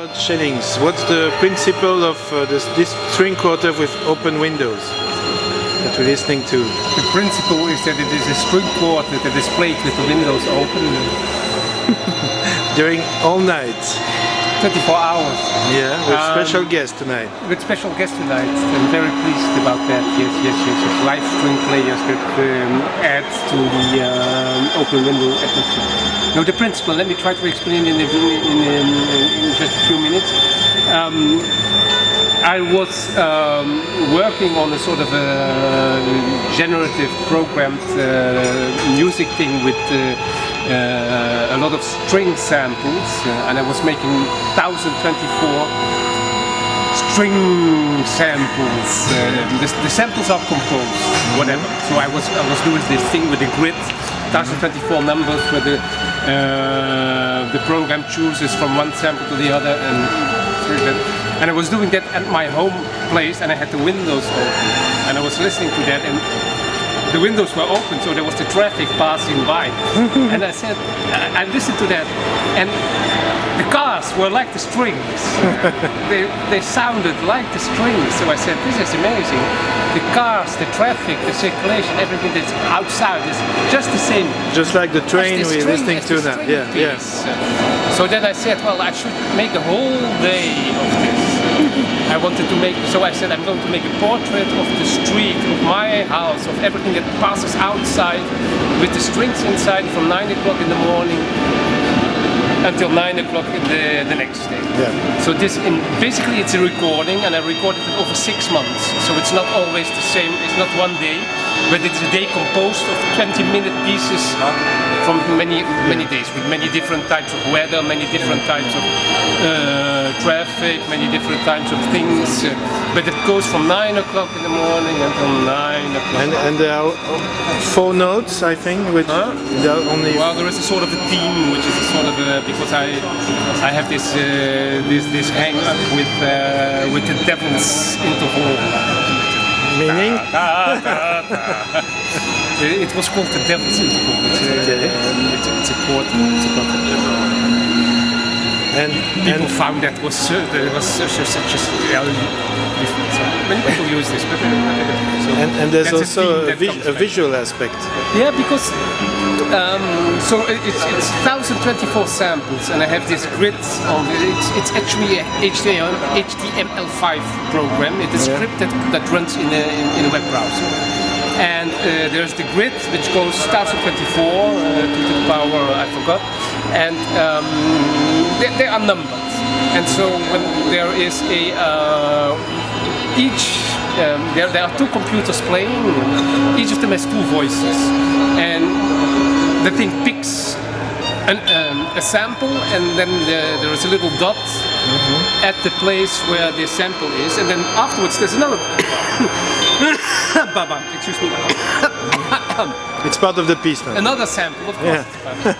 about Schellinx? What's the principle of this string quartet with open windows that we're listening to? The principle is that it is a string quartet that is played with the windows open. During all night? 24 hours. Yeah, with special guest tonight. With special guest tonight. I'm very pleased about that. Yes. Live string players that add to the open window atmosphere. No, the principle, let me try to explain in just a few minutes. I was working on a sort of a generative programmed music thing with a lot of string samples, and I was making 1024 string samples. The samples are composed, whatever. So I was doing this thing with the grid, 1024 numbers, where the program chooses from one sample to the other, and I was doing that at my home place, and I had the windows open, and I was listening to that, and the windows were open, so there was the traffic passing by. And I said, I listened to that, and the cars were like the strings. they sounded like the strings. So I said, this is amazing. The cars, the traffic, the circulation, everything that's outside is just the same. Just like the train we're listening to now. Yeah. So then I said, well, I should make a whole day of this. I wanted to make, so I said I'm going to make a portrait of the street, of my house, of everything that passes outside, with the strings inside from 9 o'clock in the morning until 9 o'clock the next day. Yeah. So this, basically it's a recording, and I recorded it over 6 months. So it's not always the same, it's not one day, but it's a day composed of 20-minute pieces from many days, with many different types of weather, many different types of traffic, many different types of things. But it goes from 9 o'clock in the morning until 9 o'clock. And there are 4 notes, I think, which there are only. Well, there is a sort of a theme, which is a sort of a, because I have this this hang up with the devil's interval. Meaning? It was called the devil's interval. It's a quartet. And people found that was such a many people use this, but and there's also a visual aspect. Yeah, because so it's 1024 samples, and I have this grid on. It's actually a HTML5 program. It is a script that runs in a web browser. And there's the grid, which goes 1024 to the power, I forgot, and they are numbered. And so when there is there are 2 computers playing, each of them has 2 voices, and the thing picks a sample, and then there is a little dot at the place where the sample is, and then afterwards there's another excuse me. It's part of the piece now. Another sample, of course. Yeah.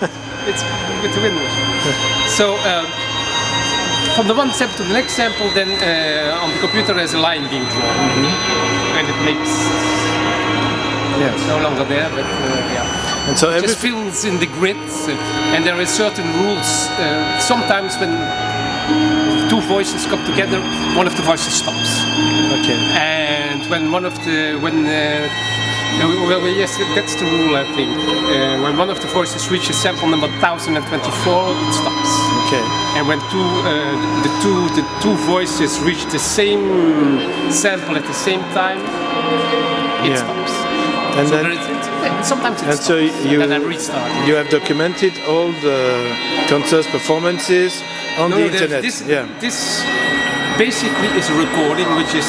It's with the windows. So from the one sample to the next sample, then on the computer there's a line being drawn, and it makes. Yes. It's no longer there, but yeah. And so it just fills in the grid, and there is certain rules. Sometimes when 2 voices come together, one of the voices stops. Okay. And when one of the well, yes, that's the rule, I think. When one of the voices reaches sample number 1024, it stops. Okay. And when the two voices reach the same sample at the same time, it stops. And so then sometimes it stops. So and then I restart. You have documented all the concert performances on the internet. This basically is a recording, which is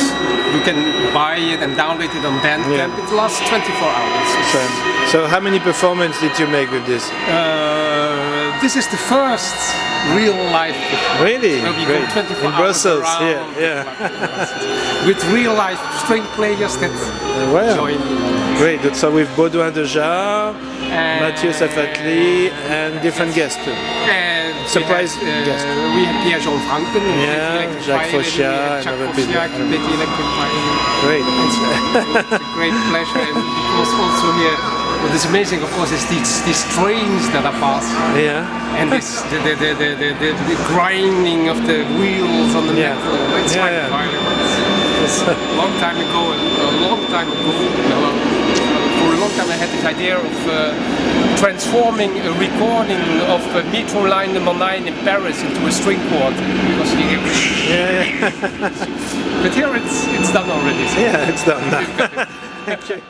you can buy it and download it on Bandcamp. It lasts 24 hours. So how many performances did you make with this? This is the first real live performance. Really? Great. 24 in Brussels, yeah. With real live string players that join. Great. So with Baudouin de Jarre, Mathieu Safatli, and different guests too. Surprise guests. We had Pierre-Jean Franken, Jacques Fauchiat, and other people. Great. Great. It's a great pleasure, and it was also here What is amazing, of course, is these trains that are passing. Yeah. And this the grinding of the wheels on the metal. It's like violence. A long time ago, for a long time I had this idea of transforming a recording of Metro Line number 9 in Paris into a string quartet. Because but here it's done already. So. Yeah, it's done now. Thank you.